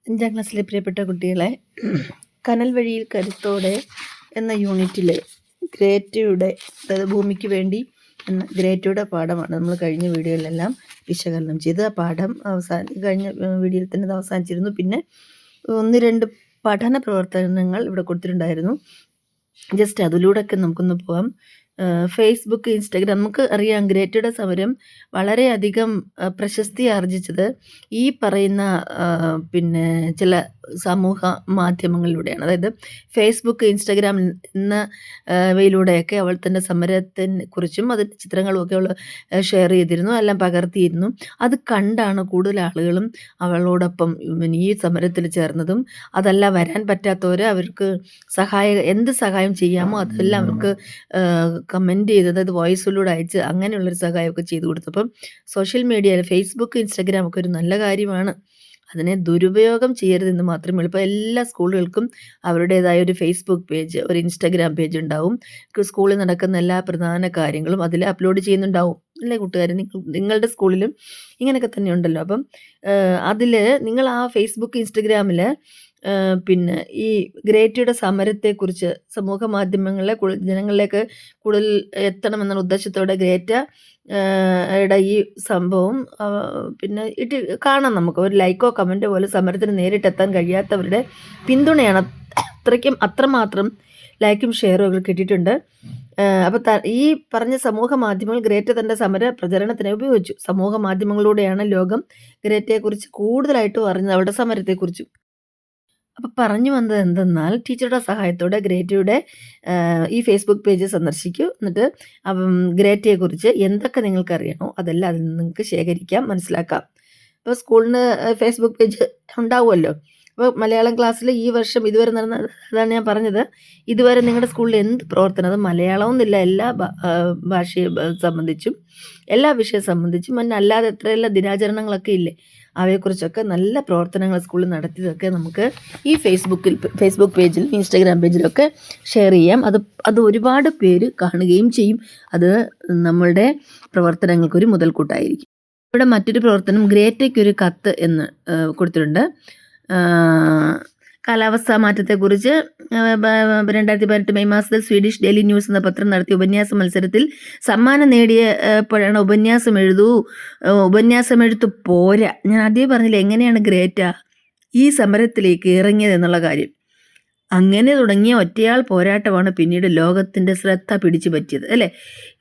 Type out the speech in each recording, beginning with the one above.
5ാം ക്ലാസ്സിലെ പ്രിയപ്പെട്ട കുട്ടികളെ, കനൽ വഴിയിൽ കരുത്തോടെ എന്ന യൂണിറ്റിൽ ഗ്രേറ്റയുടെ, അതായത് ഭൂമിക്ക് വേണ്ടി എന്ന ഗ്രേറ്റയുടെ പാഠമാണ് നമ്മൾ കഴിഞ്ഞ വീഡിയോയിലെല്ലാം വിശകലനം ചെയ്ത്. ആ പാഠം കഴിഞ്ഞ വീഡിയോയിൽ തന്നെ അത് അവസാനിച്ചിരുന്നു. പിന്നെ 1-2 പഠന പ്രവർത്തനങ്ങൾ ഇവിടെ കൊടുത്തിട്ടുണ്ടായിരുന്നു. ജസ്റ്റ് അതിലൂടെയൊക്കെ നമുക്കൊന്ന് പോകാം. ഫേസ്ബുക്ക്, ഇൻസ്റ്റഗ്രാം, നമുക്ക് അറിയാം ഗ്രേറ്റയുടെ സമരം വളരെയധികം പ്രശസ്തി ആർജിച്ചത് ഈ പറയുന്ന പിന്നെ ചില സമൂഹ മാധ്യമങ്ങളിലൂടെയാണ്. അതായത് ഫേസ്ബുക്ക്, ഇൻസ്റ്റഗ്രാം എന്നവയിലൂടെയൊക്കെ അവൾ തൻ്റെ സമരത്തിനെ കുറിച്ചും അതിൻ്റെ ചിത്രങ്ങളുമൊക്കെ അവൾ ഷെയർ ചെയ്തിരുന്നു, എല്ലാം പകർത്തിയിരുന്നു. അത് കണ്ടാണ് കൂടുതൽ ആളുകളും അവളോടൊപ്പം ഈ സമരത്തിൽ ചേർന്നതും. അതല്ല, വരാൻ പറ്റാത്തവർ അവർക്ക് എന്ത് സഹായം ചെയ്യാമോ അതെല്ലാം അവർക്ക് കമൻറ്റ് ചെയ്ത്, അതായത് വോയിസിലൂടെ അയച്ച് അങ്ങനെയുള്ളൊരു സഹായമൊക്കെ ചെയ്തു കൊടുത്തപ്പം സോഷ്യൽ മീഡിയയിൽ ഫേസ്ബുക്ക്, ഇൻസ്റ്റഗ്രാം ഒക്കെ ഒരു നല്ല കാര്യമാണ്. അതിനെ ദുരുപയോഗം ചെയ്യരുതെന്ന് മാത്രമേ ഉള്ളൂ. ഇപ്പോൾ എല്ലാ സ്കൂളുകൾക്കും അവരുടേതായ ഒരു ഫേസ്ബുക്ക് പേജ്, ഒരു ഇൻസ്റ്റഗ്രാം പേജ് ഉണ്ടാവും. സ്കൂളിൽ നടക്കുന്ന എല്ലാ പ്രധാന കാര്യങ്ങളും അതിൽ അപ്ലോഡ് ചെയ്യുന്നുണ്ടാവും അല്ലേ കൂട്ടുകാർ? നിങ്ങളുടെ സ്കൂളിലും ഇങ്ങനെയൊക്കെ തന്നെ ഉണ്ടല്ലോ. അപ്പം അതിൽ നിങ്ങൾ ആ ഫേസ്ബുക്ക്, ഇൻസ്റ്റഗ്രാമിൽ പിന്നെ ഈ ഗ്രേറ്റയുടെ സമരത്തെക്കുറിച്ച് സമൂഹ മാധ്യമങ്ങളിലെ ജനങ്ങളിലേക്ക് കൂടുതൽ എത്തണമെന്നുള്ള ഉദ്ദേശത്തോടെ ഗ്രേറ്റ യുടെ ഈ സംഭവം പിന്നെ കാണാം. നമുക്ക് ഒരു ലൈക്കോ കമൻറ്റോ പോലെ സമരത്തിന് നേരിട്ടെത്താൻ കഴിയാത്തവരുടെ പിന്തുണയാണ്. അത്രമാത്രം ലൈക്കും ഷെയറും ഒക്കെ കിട്ടിയിട്ടുണ്ട്. അപ്പോൾ ഈ പറഞ്ഞ സമൂഹ മാധ്യമങ്ങൾ ഗ്രേറ്റ തൻ്റെ സമര പ്രചരണത്തിന് ഉപയോഗിച്ചു. സമൂഹ മാധ്യമങ്ങളിലൂടെയാണ് ലോകം ഗ്രേറ്റയെക്കുറിച്ച് കൂടുതലായിട്ടും അറിഞ്ഞത്, അവരുടെ സമരത്തെക്കുറിച്ചും. അപ്പോൾ പറഞ്ഞു വന്നത് എന്തെന്നാൽ, ടീച്ചറുടെ സഹായത്തോടെ ഗ്രേറ്റയുടെ ഈ ഫേസ്ബുക്ക് പേജ് സന്ദർശിക്കൂ. എന്നിട്ട് ഗ്രേറ്റയെക്കുറിച്ച് എന്തൊക്കെ നിങ്ങൾക്കറിയണോ അതെല്ലാം അതിൽ നിന്ന് നിങ്ങൾക്ക് ശേഖരിക്കാം, മനസ്സിലാക്കാം. ഇപ്പോൾ സ്കൂളിന് ഫേസ്ബുക്ക് പേജ് ഉണ്ടാവുമല്ലോ. അപ്പോൾ മലയാളം ക്ലാസ്സിൽ ഈ വർഷം ഇതുവരെ നടന്ന, അതാണ് ഞാൻ പറഞ്ഞത്, ഇതുവരെ നിങ്ങളുടെ സ്കൂളിൽ എന്ത് പ്രവർത്തനം, അത് മലയാളമൊന്നുമില്ല, എല്ലാ ഭാഷയെ സംബന്ധിച്ചും എല്ലാ വിഷയം സംബന്ധിച്ചും അല്ലാതെ എത്രയെല്ലാം ദിനാചരണങ്ങളൊക്കെ ഇല്ലേ, അവയെക്കുറിച്ചൊക്കെ നല്ല പ്രവർത്തനങ്ങൾ സ്കൂളിൽ നടത്തിയതൊക്കെ നമുക്ക് ഈ ഫേസ്ബുക്ക് പേജിലും ഇൻസ്റ്റാഗ്രാം പേജിലൊക്കെ ഷെയർ ചെയ്യാം. അത് ഒരുപാട് പേര് കാണുകയും ചെയ്യും. അത് നമ്മളുടെ പ്രവർത്തനങ്ങൾക്കൊരു മുതൽക്കൂട്ടായിരിക്കും. ഇവിടെ മറ്റൊരു പ്രവർത്തനം, ഗ്രേറ്റയ്ക്കൊരു കത്ത് എന്ന് കൊടുത്തിട്ടുണ്ട്. കാലാവസ്ഥാ മാറ്റത്തെക്കുറിച്ച് 2018 മെയ് മാസത്തിൽ സ്വീഡിഷ് ഡെയിലി ന്യൂസ് എന്ന പത്രം നടത്തിയ ഉപന്യാസ മത്സരത്തിൽ സമ്മാനം നേടിയപ്പോഴാണ് ഉപന്യാസം എഴുത്തു പോരാ. ഞാൻ ആദ്യം പറഞ്ഞില്ല എങ്ങനെയാണ് ഗ്രേറ്റ ഈ സമരത്തിലേക്ക് ഇറങ്ങിയത് എന്നുള്ള കാര്യം. അങ്ങനെ തുടങ്ങിയ ഒറ്റയാൾ പോരാട്ടമാണ് പിന്നീട് ലോകത്തിൻ്റെ ശ്രദ്ധ പിടിച്ചു പറ്റിയത് അല്ലേ.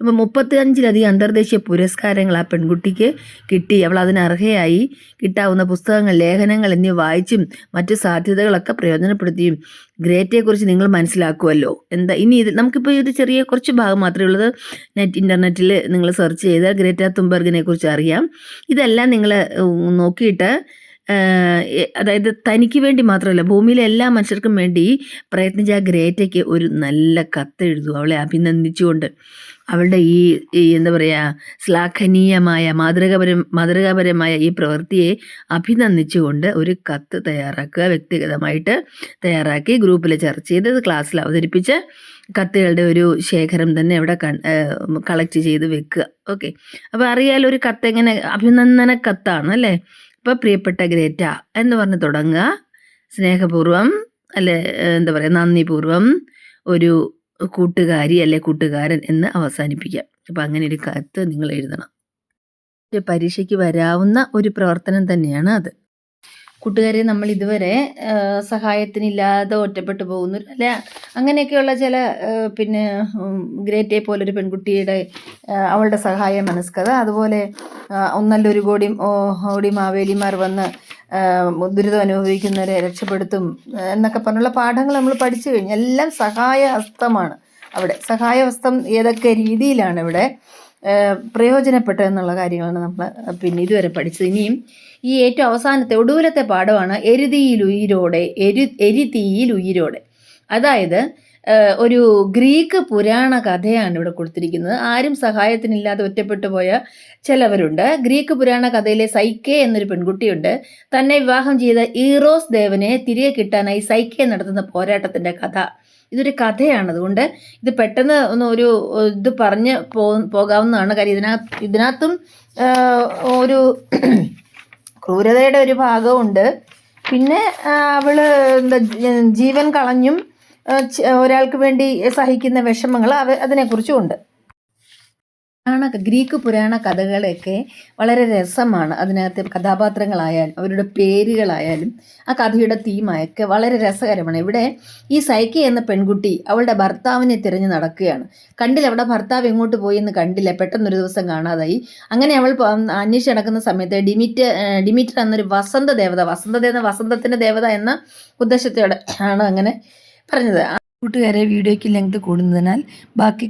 ഇപ്പം 35ലധികം അന്തർദേശീയ പുരസ്കാരങ്ങൾ ആ പെൺകുട്ടിക്ക് കിട്ടി. അവൾ അതിന് അർഹയായി. കിട്ടാവുന്ന പുസ്തകങ്ങൾ, ലേഖനങ്ങൾ എന്നിവ വായിച്ചും മറ്റു സാധ്യതകളൊക്കെ പ്രയോജനപ്പെടുത്തിയും ഗ്രേറ്റയെക്കുറിച്ച് നിങ്ങൾ മനസ്സിലാക്കുമല്ലോ. ഇനി നമുക്കിപ്പോൾ ഇത് ചെറിയ കുറച്ച് ഭാഗം മാത്രമേ ഉള്ളത്. ഇൻ്റർനെറ്റിൽ നിങ്ങൾ സെർച്ച് ചെയ്താൽ ഗ്രേറ്റ തുംബർഗിനെ കുറിച്ച് അറിയാം. ഇതെല്ലാം നിങ്ങൾ നോക്കിയിട്ട്, അതായത് തനിക്ക് വേണ്ടി മാത്രമല്ല, ഭൂമിയിലെ എല്ലാ മനുഷ്യർക്കും വേണ്ടി പ്രയത്നിച്ച ഗ്രേറ്റയ്ക്ക് ഒരു നല്ല കത്തെഴുതും, അവളെ അഭിനന്ദിച്ചുകൊണ്ട്. അവളുടെ ഈ എന്താ പറയുക, ശ്ലാഘനീയമായ മാതൃകാപരമായ ഈ പ്രവൃത്തിയെ അഭിനന്ദിച്ചുകൊണ്ട് ഒരു കത്ത് തയ്യാറാക്കുക. വ്യക്തിഗതമായിട്ട് തയ്യാറാക്കി ഗ്രൂപ്പിൽ ചർച്ച ചെയ്ത് ക്ലാസ്സിൽ അവതരിപ്പിച്ച് കത്തുകളുടെ ഒരു ശേഖരം തന്നെ അവിടെ കളക്ട് ചെയ്ത് വെക്കുക. ഓക്കെ, അപ്പോൾ അറിയാലോ ഒരു കത്ത് എങ്ങനെ, അഭിനന്ദന കത്താണ് അല്ലേ. ഇപ്പോൾ പ്രിയപ്പെട്ട ഗ്രേറ്റ എന്ന് പറഞ്ഞ് തുടങ്ങുക, സ്നേഹപൂർവ്വം അല്ലെ, എന്താ പറയുക, നന്ദിപൂർവ്വം ഒരു കൂട്ടുകാരി അല്ലെ കൂട്ടുകാരൻ എന്ന് അവസാനിപ്പിക്കാം. അപ്പോൾ അങ്ങനെ ഒരു കത്ത് നിങ്ങൾ എഴുതണം. പരീക്ഷയ്ക്ക് വരാവുന്ന ഒരു പ്രവർത്തനം തന്നെയാണ് അത്. കൂട്ടുകാരെ, നമ്മൾ ഇതുവരെ സഹായത്തിനില്ലാതെ ഒറ്റപ്പെട്ടു പോകുന്നു അല്ലെ, അങ്ങനെയൊക്കെയുള്ള ചില പിന്നെ ഗ്രേറ്റയെ പോലൊരു പെൺകുട്ടിയുടെ അവളുടെ സഹായ മനസ്കത, അതുപോലെ ഒന്നല്ലൊരു കോടി മാവേലിമാർ വന്ന് ദുരിതം അനുഭവിക്കുന്നവരെ രക്ഷപ്പെടുത്തും എന്നൊക്കെ പറഞ്ഞുള്ള പാഠങ്ങൾ നമ്മൾ പഠിച്ചു കഴിഞ്ഞു. എല്ലാം സഹായഹസ്തമാണ്. അവിടെ സഹായഹസ്തം ഏതൊക്കെ രീതിയിലാണ് ഇവിടെ പ്രയോജനപ്പെട്ടതെന്നുള്ള കാര്യങ്ങളാണ് നമ്മൾ പിന്നെ ഇതുവരെ പഠിച്ചത്. ഇനിയും ഈ ഏറ്റവും അവസാനത്തെ ഒടുവിലത്തെ പാഠമാണ് എരിതീയിൽ ഉയിരോടെ. അതായത് ഒരു ഗ്രീക്ക് പുരാണ കഥയാണ് ഇവിടെ കൊടുത്തിരിക്കുന്നത്. ആരും സഹായത്തിനില്ലാതെ ഒറ്റപ്പെട്ടു പോയ ചിലവരുണ്ട്. ഗ്രീക്ക് പുരാണ കഥയിലെ സൈക്കെ എന്നൊരു പെൺകുട്ടിയുണ്ട്. തന്നെ വിവാഹം ചെയ്ത ഈറോസ് ദേവനെ തിരികെ കിട്ടാനായി സൈക്കെ നടത്തുന്ന പോരാട്ടത്തിൻ്റെ കഥ. ഇതൊരു കഥയാണ്, അതുകൊണ്ട് ഇത് പെട്ടെന്ന് ഒരു ഇത് പറഞ്ഞ് പോകാവുന്നതാണ്. കാര്യം ഇതിനകത്തും ഒരു ക്രൂരതയുടെ ഒരു ഭാഗമുണ്ട്. പിന്നെ അവള് ജീവൻ കളഞ്ഞും ഒരാൾക്ക് വേണ്ടി സഹിക്കുന്ന വിഷമങ്ങൾ അതിനെക്കുറിച്ചും ഉണ്ട്. ഗ്രീക്ക് പുരാണ കഥകളൊക്കെ വളരെ രസമാണ്. അതിനകത്തെ കഥാപാത്രങ്ങളായാലും അവരുടെ പേരുകളായാലും ആ കഥയുടെ തീമൊക്കെ വളരെ രസകരമാണ്. ഇവിടെ ഈ സൈക്കി എന്ന പെൺകുട്ടി അവളുടെ ഭർത്താവിനെ തിരഞ്ഞു നടക്കുകയാണ്. കണ്ടില്ല, അവിടെ ഭർത്താവ് എങ്ങോട്ട് പോയി എന്ന് കണ്ടില്ല, പെട്ടെന്നൊരു ദിവസം കാണാതായി. അങ്ങനെ അവൾ അന്വേഷിച്ച് നടക്കുന്ന സമയത്ത് ഡിമീറ്റർ എന്നൊരു വസന്തത്തിന്റെ ദേവത എന്ന ഉദ്ദേശത്തോടെ ആണ് അങ്ങനെ പറഞ്ഞത്. കൂട്ടുകാരെ, വീഡിയോയ്ക്ക് ലെങ്ത് കൂടുന്നതിനാൽ ബാക്കി